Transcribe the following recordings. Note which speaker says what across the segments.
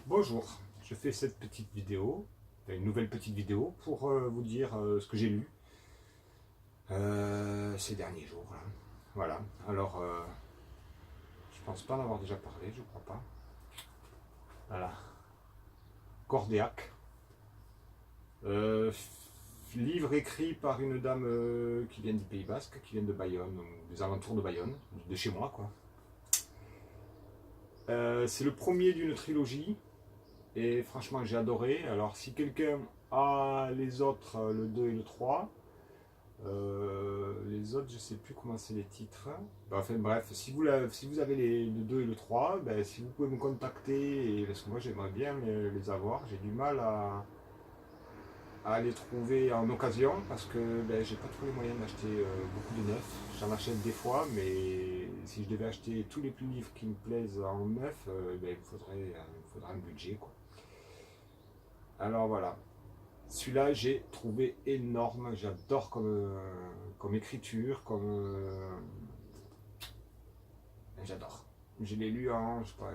Speaker 1: Bonjour, je fais cette petite vidéo, une nouvelle petite vidéo pour vous dire ce que j'ai lu ces derniers jours, là. Voilà, alors je pense pas en avoir déjà parlé, je crois pas. Voilà, Cordéac, euh, livre écrit par une dame qui vient du Pays Basque, qui vient de Bayonne, ou des alentours de Bayonne, de chez moi quoi. C'est le premier d'une trilogie. Et franchement, j'ai adoré. Alors, si quelqu'un a les autres, le 2 et le 3, les autres, je sais plus comment c'est les titres. Bah, enfin, bref, si vous avez le 2 et le 3, ben, si vous pouvez me contacter, parce que moi j'aimerais bien les avoir, j'ai du mal à les trouver en occasion parce que ben, j'ai pas trop les moyens d'acheter beaucoup de neufs. J'en achète des fois, mais si je devais acheter tous les livres qui me plaisent en neuf, ben, il me faudrait un budget quoi. Alors voilà, celui-là, j'ai trouvé énorme. J'adore comme écriture, j'adore. Je l'ai lu en, je sais pas,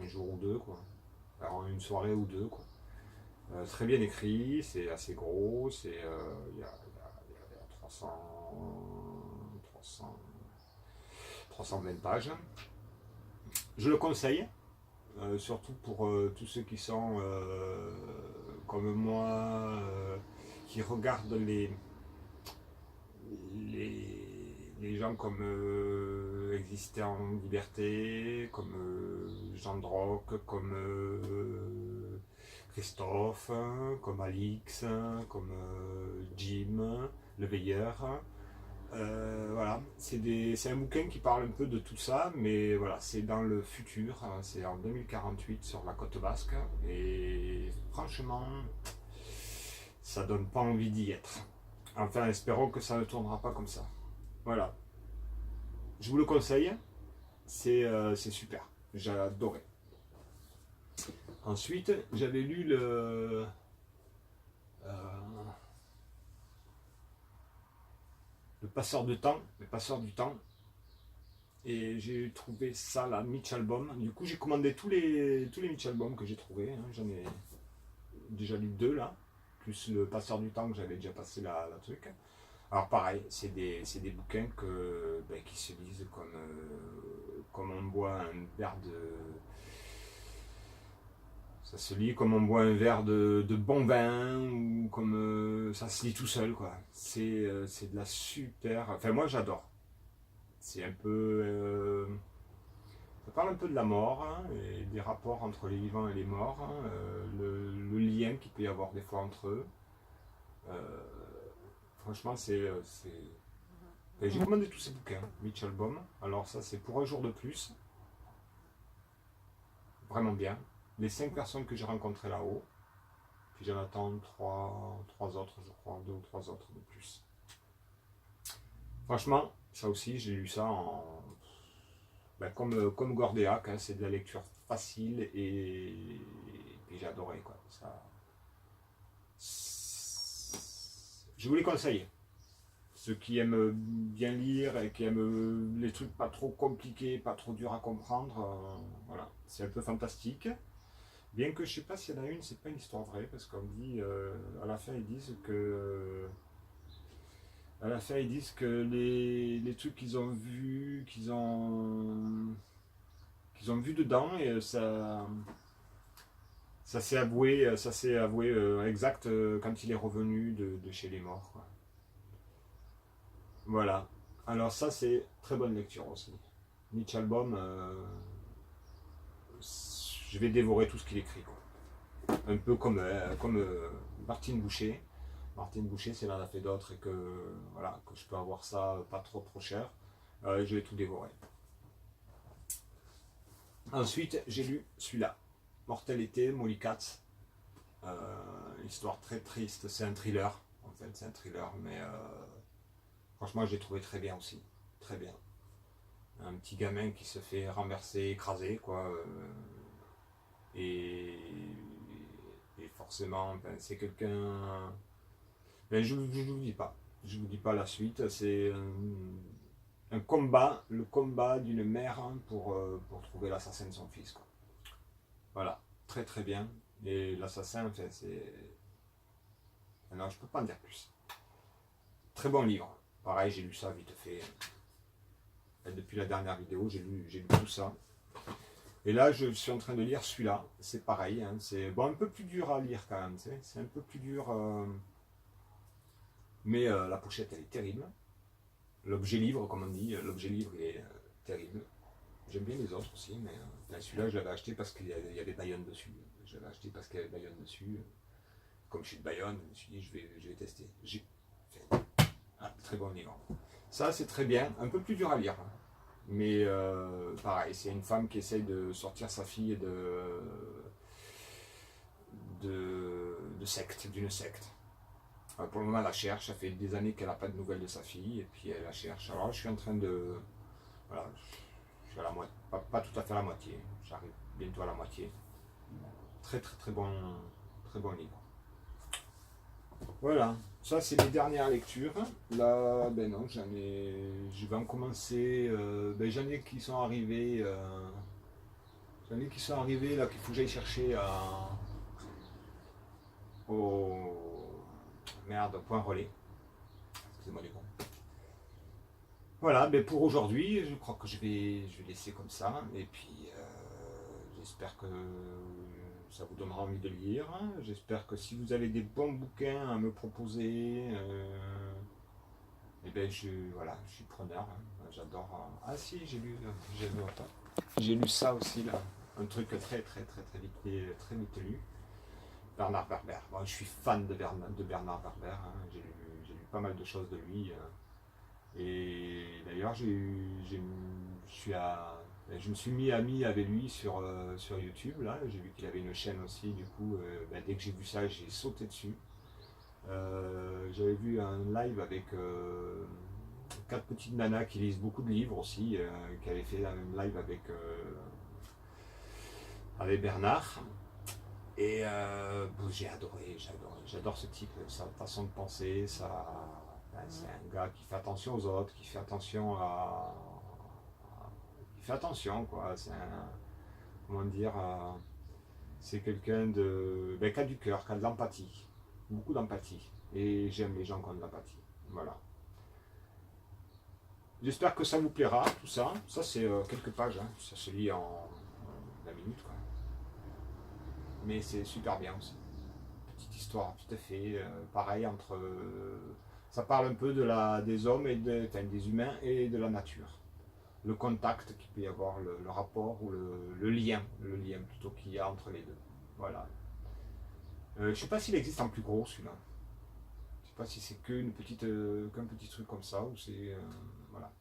Speaker 1: un jour ou deux, quoi. Alors, une soirée ou deux, quoi. Très bien écrit, c'est assez gros, il y a 320 pages. Je le conseille, surtout pour tous ceux qui sont comme moi, qui regardent les gens comme Exister en liberté, comme Jean Droc, comme Christophe, comme Alix, comme Jim, le veilleur. Voilà, c'est un bouquin qui parle un peu de tout ça, mais voilà, c'est dans le futur, c'est en 2048 sur la côte basque, et franchement, ça donne pas envie d'y être. Enfin, espérons que ça ne tournera pas comme ça. Voilà, je vous le conseille, c'est super, j'ai adoré. Ensuite, j'avais lu le Passeur de temps, le Passeur du temps, et j'ai trouvé ça là, Mitch Album. Du coup, j'ai commandé tous les Mitch Album que j'ai trouvé. Hein. J'en ai déjà lu deux là, plus le Passeur du temps que j'avais déjà passé la truc. Alors pareil, c'est des bouquins qui se lisent comme on boit un verre de. Ça se lit comme on boit un verre de bon vin ou comme ça se lit tout seul quoi. C'est de la super. Enfin moi j'adore. C'est un peu. Ça parle un peu de la mort hein, et des rapports entre les vivants et les morts, hein, le lien qu'il peut y avoir des fois entre eux. Euh, Franchement enfin, j'ai commandé tous ces bouquins, Mitch Albom. Alors ça c'est pour un jour de plus. Vraiment bien. Les 5 personnes que j'ai rencontrées là-haut. Puis j'en attends trois autres, je crois, deux ou trois autres de plus. Franchement, ça aussi, j'ai lu ça comme Gordéac, hein, c'est de la lecture facile et j'ai adoré quoi. Je vous les conseille. Ceux qui aiment bien lire et qui aiment les trucs pas trop compliqués, pas trop durs à comprendre, voilà, c'est un peu fantastique. Bien que je sais pas s'il y en a une, c'est pas une histoire vraie, parce qu'on dit, à la fin ils disent que les trucs qu'ils ont vu dedans, et ça s'est avoué exact quand il est revenu de chez les morts, quoi. Voilà. Alors ça, c'est très bonne lecture aussi. Mitch Albom, je vais dévorer tout ce qu'il écrit, quoi. Un peu comme Martine Boucher. Martine Boucher, si elle en a fait d'autres et que je peux avoir ça pas trop trop cher, je vais tout dévorer. Ensuite, j'ai lu celui-là, Mortel été, Molly Katz. Histoire très triste, c'est un thriller. En fait, c'est un thriller, mais franchement, je l'ai trouvé très bien aussi. Très bien. Un petit gamin qui se fait renverser, écraser, quoi. Et, et forcément, ben, c'est quelqu'un. Ben, je ne vous dis pas. Je vous dis pas la suite. C'est un combat, le combat d'une mère hein, pour trouver l'assassin de son fils. Quoi. Voilà, très très bien. Et l'assassin, enfin, c'est... Non, je peux pas en dire plus. Très bon livre. Pareil, j'ai lu ça vite fait. Depuis la dernière vidéo, j'ai lu tout ça. Et là, je suis en train de lire celui-là. C'est pareil. Hein, c'est bon, un peu plus dur à lire quand même. C'est un peu plus dur. Mais la pochette, elle est terrible. L'objet livre, comme on dit, l'objet livre, il est terrible. J'aime bien les autres aussi, mais celui-là, je l'avais acheté parce qu'il y avait Bayonne dessus. Je l'avais acheté parce qu'il y avait Bayonne dessus. Comme je suis de Bayonne, je me suis dit, je vais tester. Très bon livre. Ça, c'est très bien. Un peu plus dur à lire. Hein. Mais pareil, c'est une femme qui essaye de sortir sa fille de secte, d'une secte. Pour le moment, elle la cherche. Ça fait des années qu'elle n'a pas de nouvelles de sa fille. Et puis elle la cherche. Alors je suis en train de... Voilà, je suis à la moitié. Pas tout à fait à la moitié. J'arrive bientôt à la moitié. Très très très bon livre. Voilà, ça c'est les dernières lectures. Là, ben non, je vais en commencer. Ben j'en ai qui sont arrivés. J'en ai qui sont arrivés là qu'il faut que j'aille chercher au merde, point relais. Excusez-moi les gars. Voilà, ben pour aujourd'hui, je crois que je vais laisser comme ça. Et puis j'espère que ça vous donnera envie de lire. J'espère que si vous avez des bons bouquins à me proposer, eh ben voilà, je suis preneur. Hein. J'adore. Ah si, j'ai lu ça aussi là, un truc très vite lu. Bernard Werber. Bon, je suis fan de Bernard Werber. Hein. J'ai lu pas mal de choses de lui. Et d'ailleurs, je me suis mis ami avec lui sur YouTube. Là, j'ai vu qu'il avait une chaîne aussi. Du coup, dès que j'ai vu ça, j'ai sauté dessus. J'avais vu un live avec 4 petites nanas qui lisent beaucoup de livres aussi, qui avaient fait un même live avec Bernard. Et j'ai adoré, j'adore ce type, sa façon de penser, c'est un gars qui fait attention aux autres, qui fait attention qui fait attention quoi. C'est un, comment dire, c'est quelqu'un qui a du cœur, qui a de l'empathie, beaucoup d'empathie. Et j'aime les gens qui ont de l'empathie. Voilà. J'espère que ça vous plaira, tout ça. Ça, c'est quelques pages, hein. Ça se lit en 20 minutes, quoi. Mais c'est super bien aussi. Petite histoire, tout à fait. Pareil, ça parle un peu des hommes, des humains et de la nature. Le contact qu'il peut y avoir, le rapport ou le lien plutôt qu'il y a entre les deux. Voilà. Je ne sais pas s'il existe en plus gros, celui-là. Je ne sais pas si c'est qu'un petit truc comme ça, ou c'est... voilà.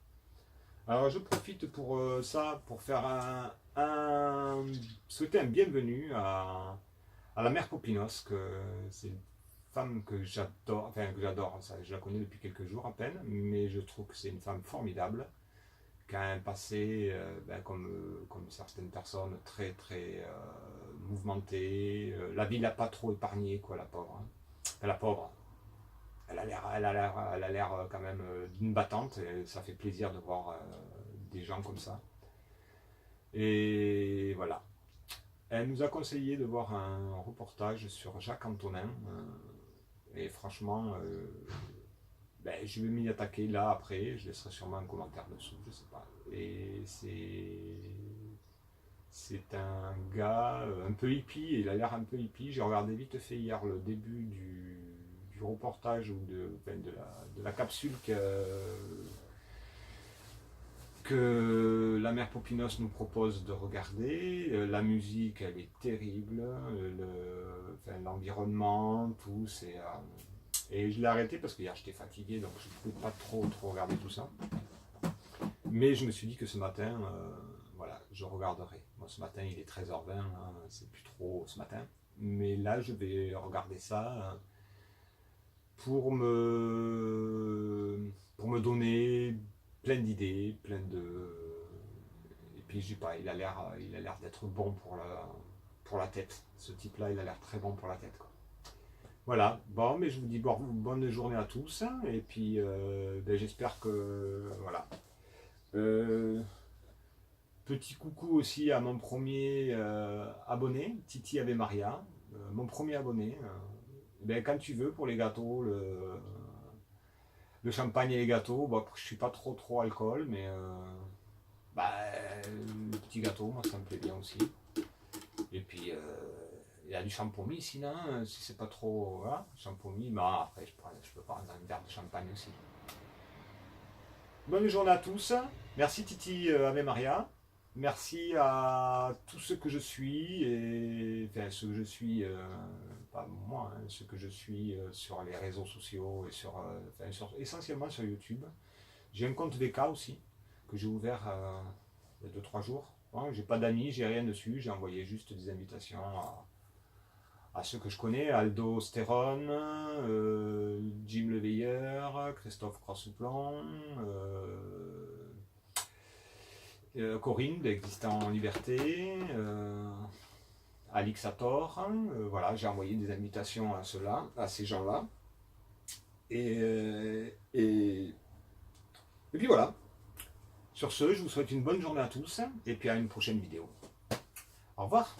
Speaker 1: Alors je profite pour ça, pour faire souhaiter un bienvenue à la mère Popinos, que c'est une femme que j'adore, ça, je la connais depuis quelques jours à peine, mais je trouve que c'est une femme formidable, qui a un passé, comme certaines personnes, très mouvementé. La vie l'a pas trop épargnée, quoi, la pauvre. Hein. Enfin, la pauvre. Elle a l'air quand même d'une battante, et ça fait plaisir de voir des gens comme ça. Et voilà. Elle nous a conseillé de voir un reportage sur Jacques Antonin. Et franchement, je vais m'y attaquer là après. Je laisserai sûrement un commentaire dessous, je sais pas. Et c'est un gars un peu hippie. Il a l'air un peu hippie. J'ai regardé vite fait hier le début du reportage ou de la capsule que la mère Popinos nous propose de regarder. La musique, elle est terrible. L'environnement, tout, c'est... et je l'ai arrêté parce que hier j'étais fatigué, donc je ne pouvais pas trop regarder tout ça. Mais je me suis dit que ce matin, voilà, je regarderai. Moi, ce matin, il est 13h20, hein, c'est plus trop ce matin. Mais là, je vais regarder ça pour me donner plein d'idées, et puis je sais pas, il a l'air d'être bon pour la tête. Ce type-là, il a l'air très bon pour la tête, quoi. Voilà, bon, mais je vous dis bonne journée à tous, hein, et puis j'espère que voilà. Petit coucou aussi à mon premier abonné, Titi Ave Maria, mon premier abonné. Ben, quand tu veux pour les gâteaux, le champagne et les gâteaux, bon, je suis pas trop alcool, mais bah, le petit gâteau, moi ça me plaît bien aussi. Et puis il y a du champomis sinon, si c'est pas trop. Voilà, champomis, bah après je peux prendre un verre de champagne aussi. Bonne journée à tous. Merci Titi Ave Maria. Merci à tous ceux que je suis, et enfin ceux que je suis, pas moi, hein, ceux que je suis sur les réseaux sociaux et essentiellement sur YouTube. J'ai un compte VK aussi, que j'ai ouvert il y a 2-3 jours. Bon, j'ai pas d'amis, j'ai rien dessus, j'ai envoyé juste des invitations à ceux que je connais, Aldo Stéron, Jim Leveilleur, Christophe Crossouplan, Corinne d'Existant en Liberté, Alix Ator, voilà, j'ai envoyé des invitations à ceux-là, à ces gens-là. Et puis voilà. Sur ce, je vous souhaite une bonne journée à tous et puis à une prochaine vidéo. Au revoir.